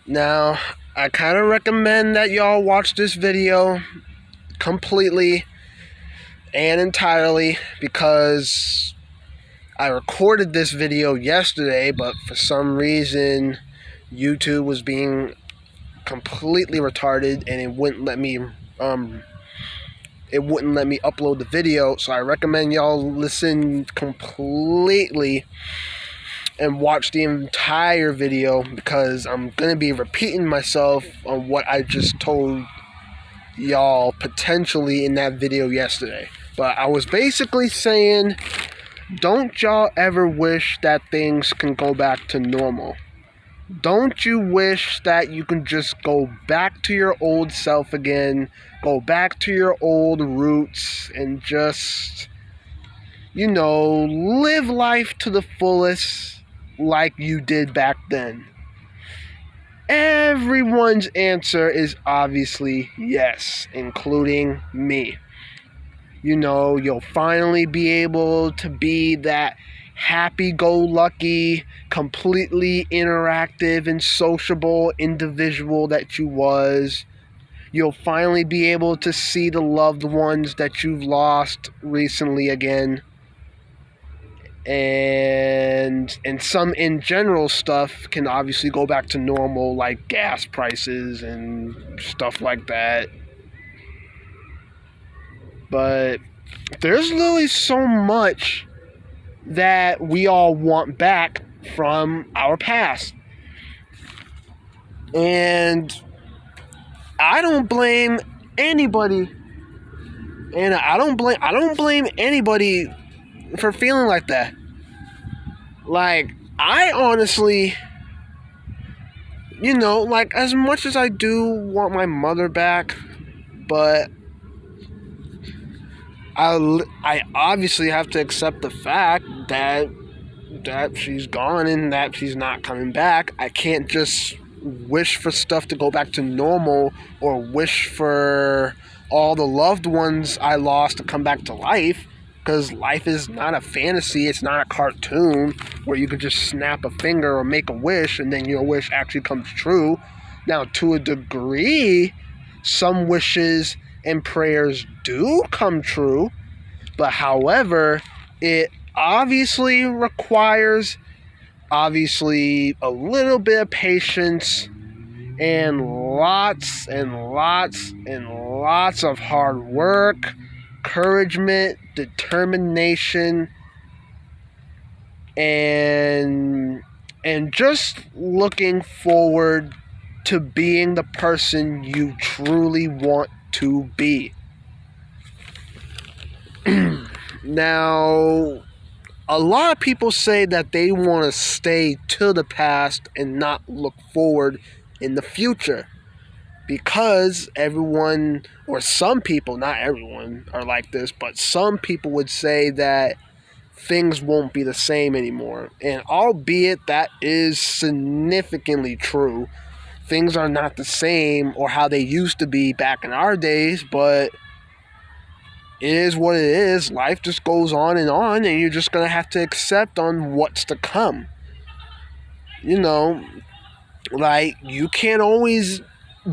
Now, I kind of recommend that y'all watch this video completely and entirely because I recorded this video yesterday, but for some reason YouTube was being completely retarded and it wouldn't let me upload the video. So I recommend y'all listen completely and watch the entire video because I'm gonna be repeating myself on what I just told y'all potentially in that video yesterday. But I was basically saying, don't y'all ever wish that things can go back to normal? Don't you wish that you can just go back to your old self again, go back to your old roots, and just, live life to the fullest like you did back then? Everyone's answer is obviously yes, including me. You'll finally be able to be that happy-go-lucky, completely interactive and sociable individual that you was. You'll finally be able to see the loved ones that you've lost recently again. And some in general stuff can obviously go back to normal, like gas prices and stuff like that. But there's literally so much that we all want back from our past. And I don't blame anybody. And I don't blame anybody for feeling like that. Like, I honestly, as much as I do want my mother back, but I obviously have to accept the fact that she's gone and that she's not coming back. I can't just wish for stuff to go back to normal or wish for all the loved ones I lost to come back to life, because life is not a fantasy. It's not a cartoon where you could just snap a finger or make a wish and then your wish actually comes true. Now, to a degree, some wishes and prayers do come true, but however, it obviously requires a little bit of patience and lots of hard work, encouragement, determination, and just looking forward to being the person you truly want to be. Now, a lot of people say that they want to stay to the past and not look forward in the future because everyone, or some people, not everyone are like this, but some people would say that things won't be the same anymore. And albeit that is significantly true, things are not the same or how they used to be back in our days, but it is what it is. Life just goes on, and you're just going to have to accept on what's to come. Like, you can't always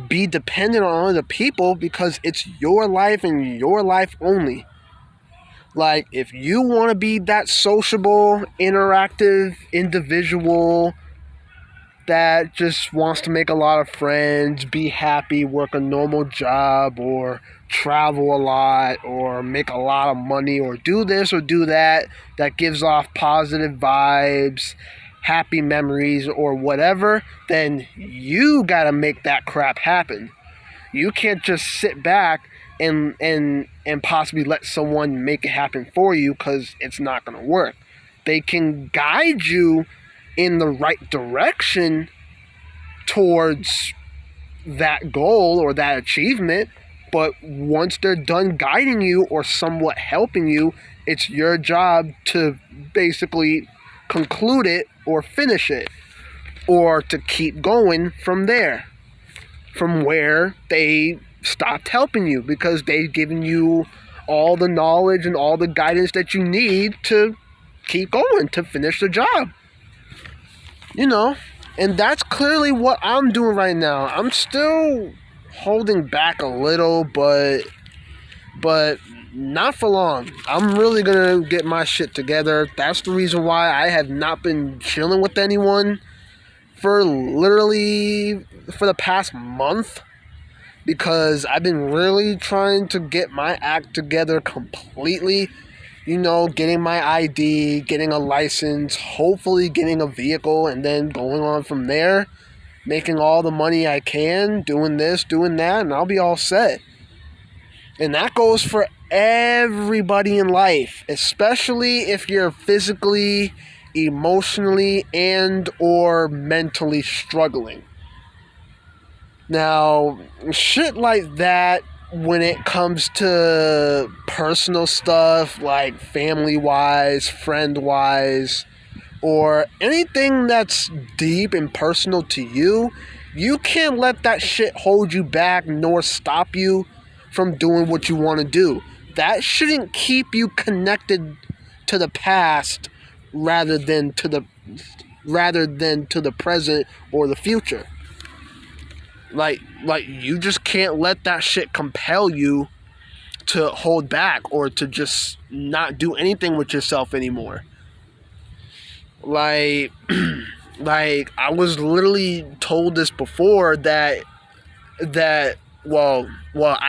be dependent on other people because it's your life and your life only. Like, if you want to be that sociable, interactive individual that just wants to make a lot of friends, be happy, work a normal job, or travel a lot, or make a lot of money, or do this or do that gives off positive vibes, happy memories, or whatever, then you gotta make that crap happen. You can't just sit back and possibly let someone make it happen for you, because it's not gonna work. They can guide you in the right direction towards that goal or that achievement, but once they're done guiding you or somewhat helping you, it's your job to basically conclude it or finish it, or to keep going from there, from where they stopped helping you, because they've given you all the knowledge and all the guidance that you need to keep going, to finish the job. And that's clearly what I'm doing right now. I'm still holding back a little, but not for long. I'm really gonna get my shit together. That's the reason why I have not been chilling with anyone for the past month, because I've been really trying to get my act together completely. Getting my ID, getting a license, hopefully getting a vehicle, and then going on from there, making all the money I can, doing this, doing that, and I'll be all set. And that goes for everybody in life, especially if you're physically, emotionally, and or mentally struggling. Now, shit like that, when it comes to personal stuff like family-wise, friend-wise, or anything that's deep and personal to you, you can't let that shit hold you back nor stop you from doing what you want to do. That shouldn't keep you connected to the past rather than to the present or the future. Like you just can't let that shit compel you to hold back or to just not do anything with yourself anymore. Like I was literally told this before that I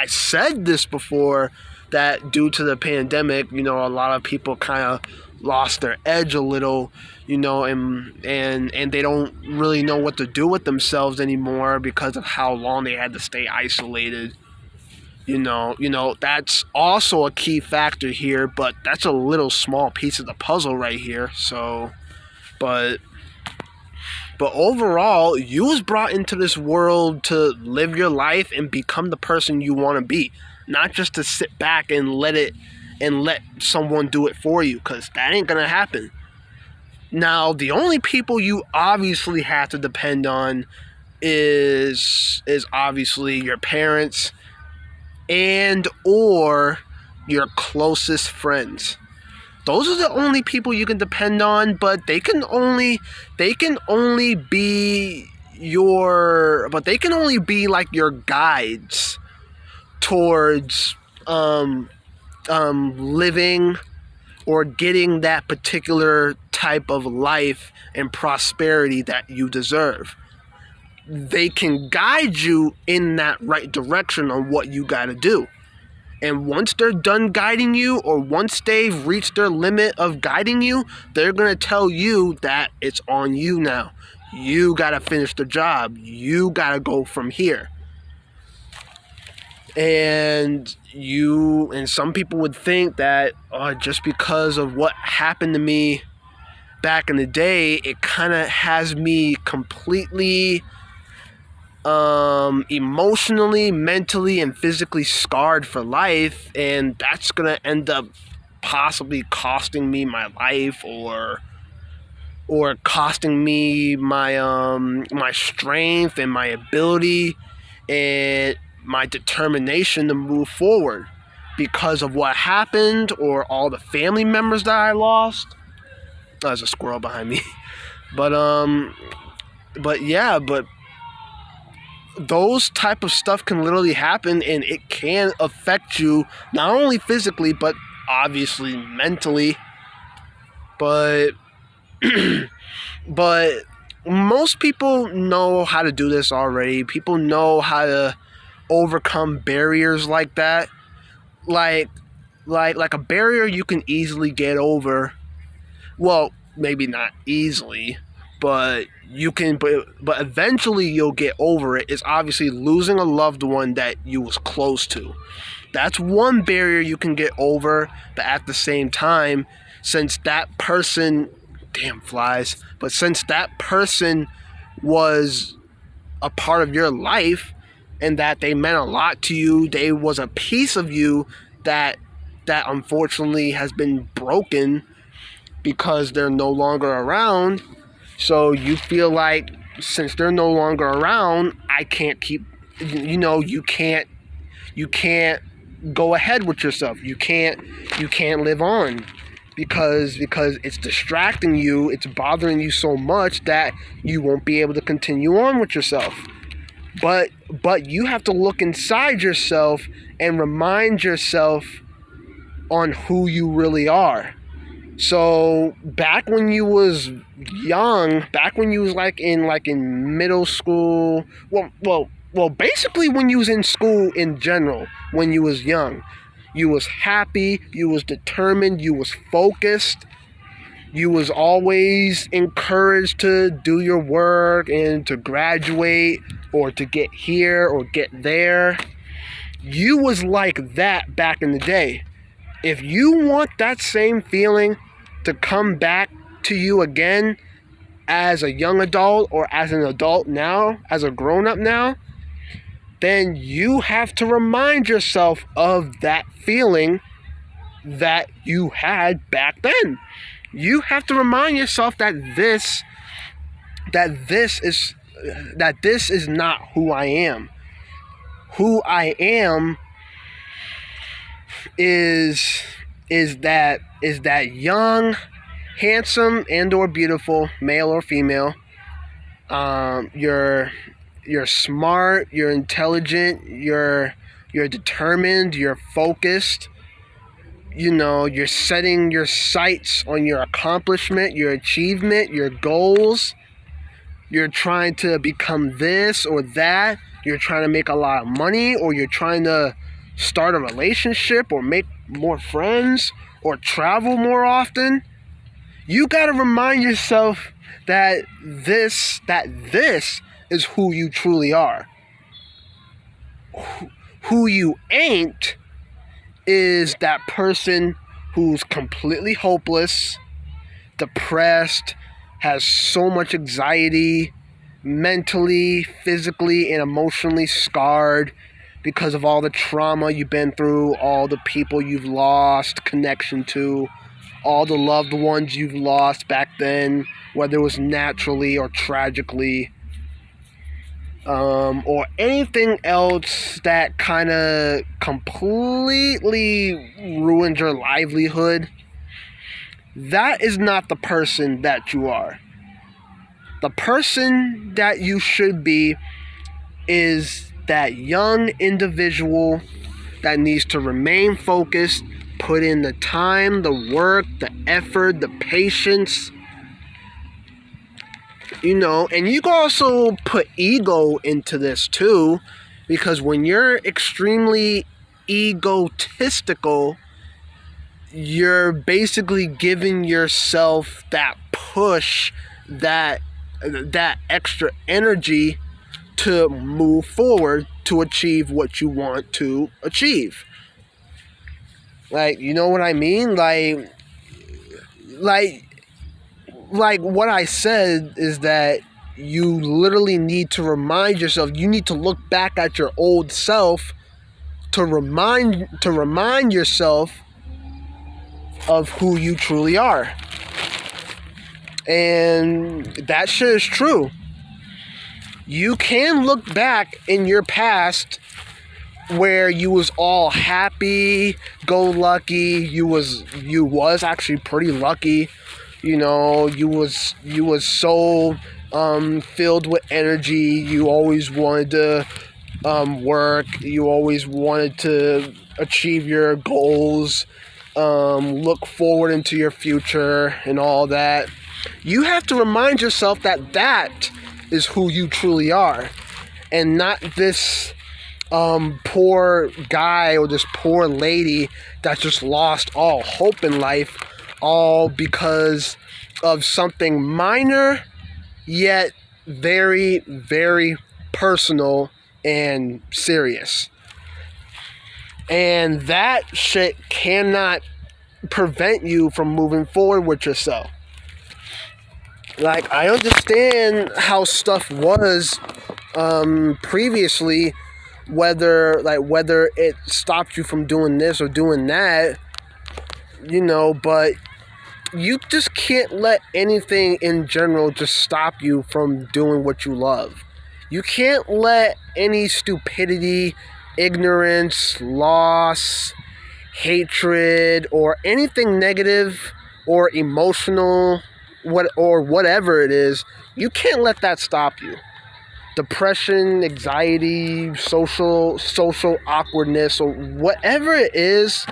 said this before, that due to the pandemic, a lot of people kind of lost their edge a little, and they don't really know what to do with themselves anymore because of how long they had to stay isolated. That's also a key factor here, but that's a little small piece of the puzzle right here. So, but overall, you was brought into this world to live your life and become the person you want to be, not just to sit back and let someone do it for you, because that ain't gonna happen. Now, the only people you obviously have to depend on is obviously your parents and or your closest friends. Those are the only people you can depend on, but they can only be like your guides towards living or getting that particular type of life and prosperity that you deserve. They can guide you in that right direction on what you got to do. And once they're done guiding you, or once they've reached their limit of guiding you, they're going to tell you that it's on you now. You got to finish the job. You got to go from here. And some people would think that just because of what happened to me back in the day, it kind of has me completely emotionally, mentally, and physically scarred for life, and that's gonna end up possibly costing me my life or costing me my strength and my ability and my determination to move forward because of what happened or all the family members that I lost. There's a squirrel behind me. But those type of stuff can literally happen, and it can affect you not only physically but obviously mentally. But most people know how to do this already. People know how to overcome barriers like that. Like a barrier you can easily get over. Well, maybe not easily, but you can, but eventually you'll get over it. Is obviously losing a loved one that you was close to. That's one barrier you can get over, but at the same time, since that person, since that person was a part of your life and that they meant a lot to you, they was a piece of you that unfortunately has been broken because they're no longer around. So you feel like, since they're no longer around, I can't keep, you can't go ahead with yourself. You can't live on. because it's distracting you, it's bothering you so much that you won't be able to continue on with yourself. But you have to look inside yourself and remind yourself on who you really are. So back when you was young, back when you was like in middle school, well, basically when you was in school in general, when you was young, you was happy, you was determined, you was focused, you was always encouraged to do your work and to graduate or to get here or get there. You was like that back in the day. If you want that same feeling to come back to you again as a young adult or as an adult now, as a grown-up now, then you have to remind yourself of that feeling that you had back then. You have to remind yourself that this is not who I am. Who I am is that young, handsome, and or beautiful, male or female. You're smart, you're intelligent, you're determined, you're focused. You know, you're setting your sights on your accomplishment, your achievement, your goals. You're trying to become this or that. You're trying to make a lot of money, or you're trying to start a relationship or make more friends or travel more often. You got to remind yourself that this is who you truly are. Who you ain't is that person who's completely hopeless, depressed, has so much anxiety, mentally, physically, and emotionally scarred because of all the trauma you've been through, all the people you've lost connection to, all the loved ones you've lost back then, whether it was naturally or tragically, or anything else that kind of completely ruined your livelihood. That is not the person that you are. The person that you should be is that young individual that needs to remain focused, put in the time, the work, the effort, the patience. You know, and you can also put ego into this too, because when you're extremely egotistical, you're basically giving yourself that push, that extra energy to move forward to achieve what you want to achieve. Like, you know what I mean? Like what I said is that you literally need to remind yourself, you need to look back at your old self to remind yourself of who you truly are. And that shit is true. You can look back in your past where you was all happy, go lucky, you was actually pretty lucky. You know, you was so filled with energy. You always wanted to work. You always wanted to achieve your goals, look forward into your future and all that. You have to remind yourself that that is who you truly are, and not this poor guy or this poor lady that just lost all hope in life, all because of something minor yet very, very personal and serious. And that shit cannot prevent you from moving forward with yourself. Like, I understand how stuff was previously, whether it stopped you from doing this or doing that, you know, but you just can't let anything in general just stop you from doing what you love. You can't let any stupidity, ignorance, loss, hatred, or anything negative or emotional, whatever it is, you can't let that stop you. Depression, anxiety, social awkwardness, or whatever it is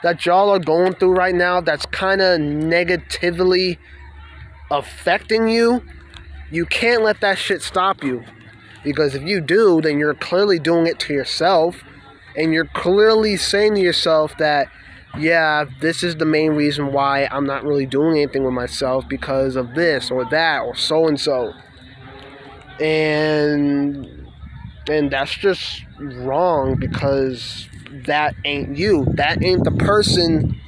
that y'all are going through right now that's kind of negatively affecting you, you can't let that shit stop you. Because if you do, then you're clearly doing it to yourself, and you're clearly saying to yourself that, yeah, this is the main reason why I'm not really doing anything with myself, because of this or that or so and so. And that's just wrong, because that ain't you. That ain't the person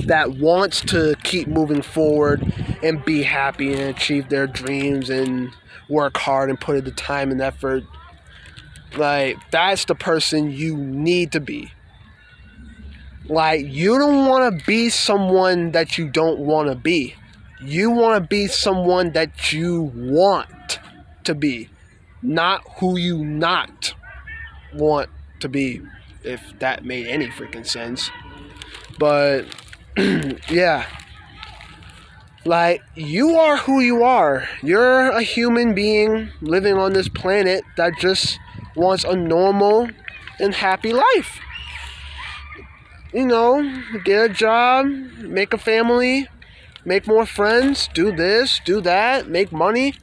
that wants to keep moving forward and be happy and achieve their dreams and work hard and put in the time and effort. Like, that's the person you need to be. Like, you don't want to be someone that you don't want to be. You want to be someone that you want to be, not who you not want to be, if that made any freaking sense. But yeah, like, you are who you are. You're a human being living on this planet that just wants a normal and happy life. You know, get a job, make a family, make more friends, do this, do that, make money,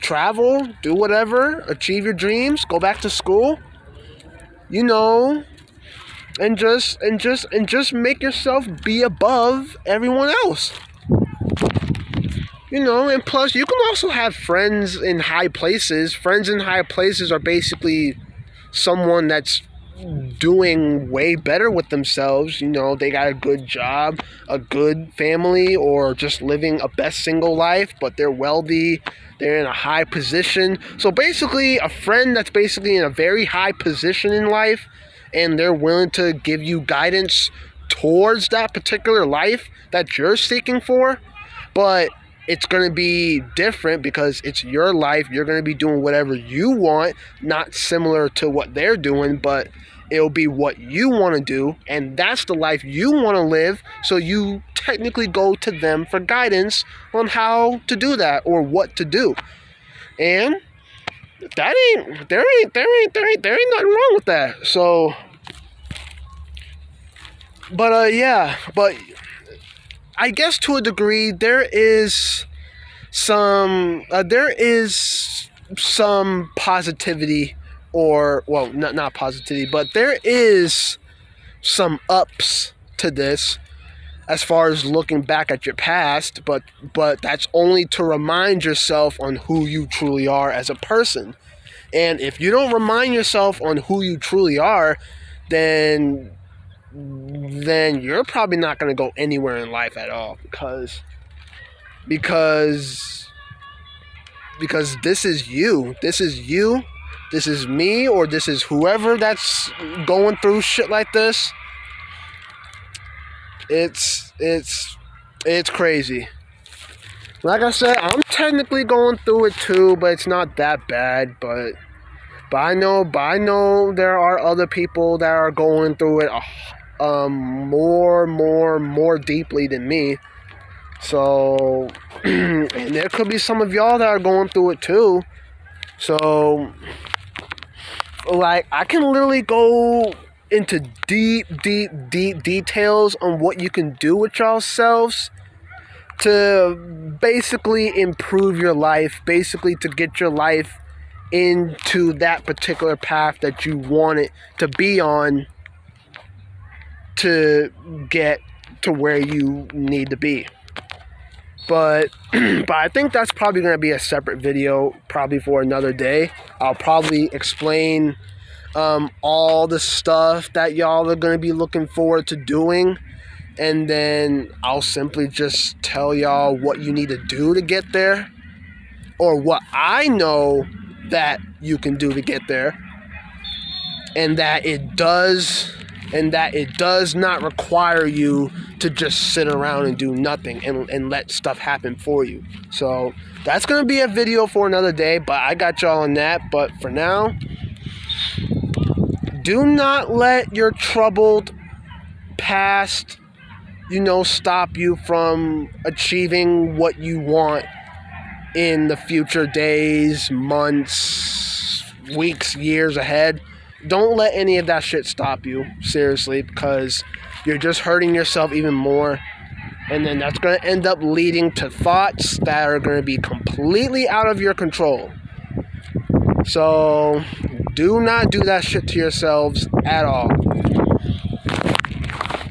travel, do whatever, achieve your dreams, go back to school, you know, and just make yourself be above everyone else. You know, and plus you can also have friends in high places. Friends in high places are basically someone that's doing way better with themselves. You know, they got a good job, a good family, or just living a best single life, but they're wealthy, they're in a high position. So basically, a friend that's basically in a very high position in life, and they're willing to give you guidance towards that particular life that you're seeking for. But it's going to be different because it's your life. You're going to be doing whatever you want, not similar to what they're doing, but it'll be what you want to do, and that's the life you want to live. So you technically go to them for guidance on how to do that or what to do. And there ain't nothing wrong with that. So, but I guess to a degree there is some positivity, or, well, not positivity, but there is some ups to this as far as looking back at your past, but that's only to remind yourself on who you truly are as a person. And if you don't remind yourself on who you truly are, then you're probably not going to go anywhere in life at all, because this is you. This is me, or this is whoever that's going through shit like this. It's crazy. Like I said, I'm technically going through it too, but it's not that bad. But I know there are other people that are going through it more deeply than me. So, and there could be some of y'all that are going through it too. So, like, I can literally go into deep details on what you can do with yourselves to basically improve your life, basically to get your life into that particular path that you want it to be on, to get to where you need to be. But I think that's probably going to be a separate video, probably for another day. I'll probably explain all the stuff that y'all are going to be looking forward to doing, and then I'll simply just tell y'all what you need to do to get there, or what I know that you can do to get there, and that it does not require you to just sit around and do nothing and let stuff happen for you. So that's going to be a video for another day, but I got y'all on that. But for now, do not let your troubled past stop you from achieving what you want in the future days, months, weeks, years ahead. Don't let any of that shit stop you, seriously, because you're just hurting yourself even more. And then that's going to end up leading to thoughts that are going to be completely out of your control. So, do not do that shit to yourselves at all.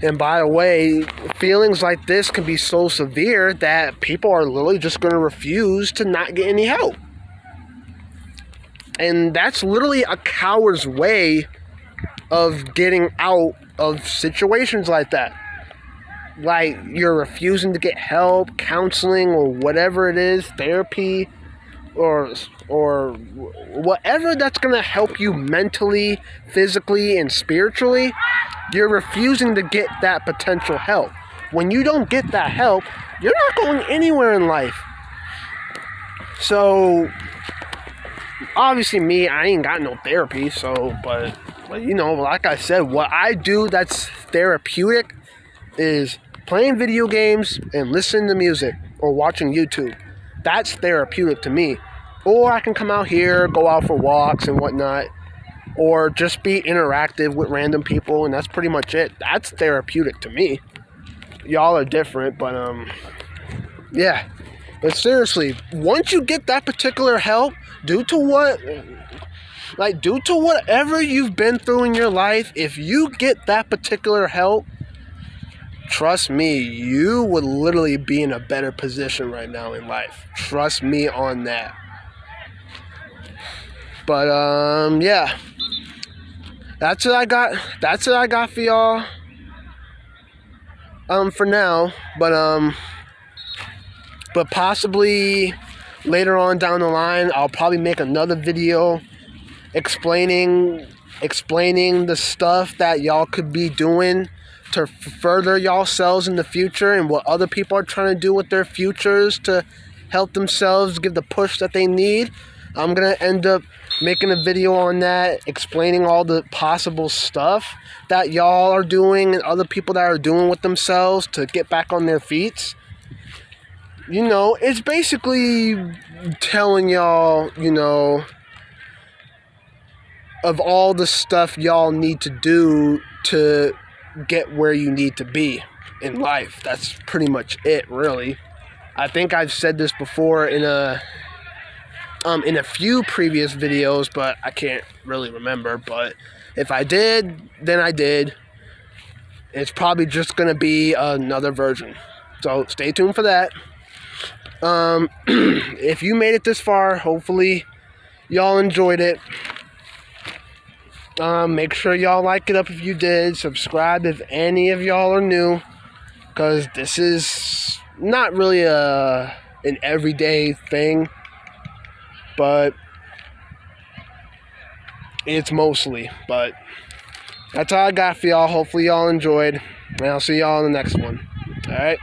And by the way, feelings like this can be so severe that people are literally just going to refuse to not get any help. And that's literally a coward's way of getting out of situations like that. Like, you're refusing to get help, counseling, or whatever it is, therapy, or whatever that's going to help you mentally, physically, and spiritually. You're refusing to get that potential help. When you don't get that help, you're not going anywhere in life. So, obviously me, I ain't got no therapy, but like I said, what I do that's therapeutic is playing video games and listening to music or watching YouTube. That's therapeutic to me. Or I can come out here, go out for walks and whatnot, or just be interactive with random people, and that's pretty much it. That's therapeutic to me. Y'all are different, but yeah. But seriously, once you get that particular help, due to whatever you've been through in your life, if you get that particular help, trust me, you would literally be in a better position right now in life. Trust me on that. But yeah. That's what I got. That's what I got for y'all. For now, but possibly later on down the line, I'll probably make another video explaining the stuff that y'all could be doing to further yourselves in the future, and what other people are trying to do with their futures to help themselves give the push that they need. I'm going to end up making a video on that, explaining all the possible stuff that y'all are doing and other people that are doing with themselves to get back on their feet. It's basically telling y'all, of all the stuff y'all need to do to get where you need to be in life. That's pretty much it, really. I think I've said this before in a few previous videos, but I can't really remember. But if I did, then I did. It's probably just going to be another version. So stay tuned for that. If you made it this far, hopefully y'all enjoyed it. Make sure y'all like it up if you did. Subscribe if any of y'all are new, because this is not really an everyday thing, but it's mostly. But that's all I got for y'all. Hopefully y'all enjoyed, and I'll see y'all in the next one. All right.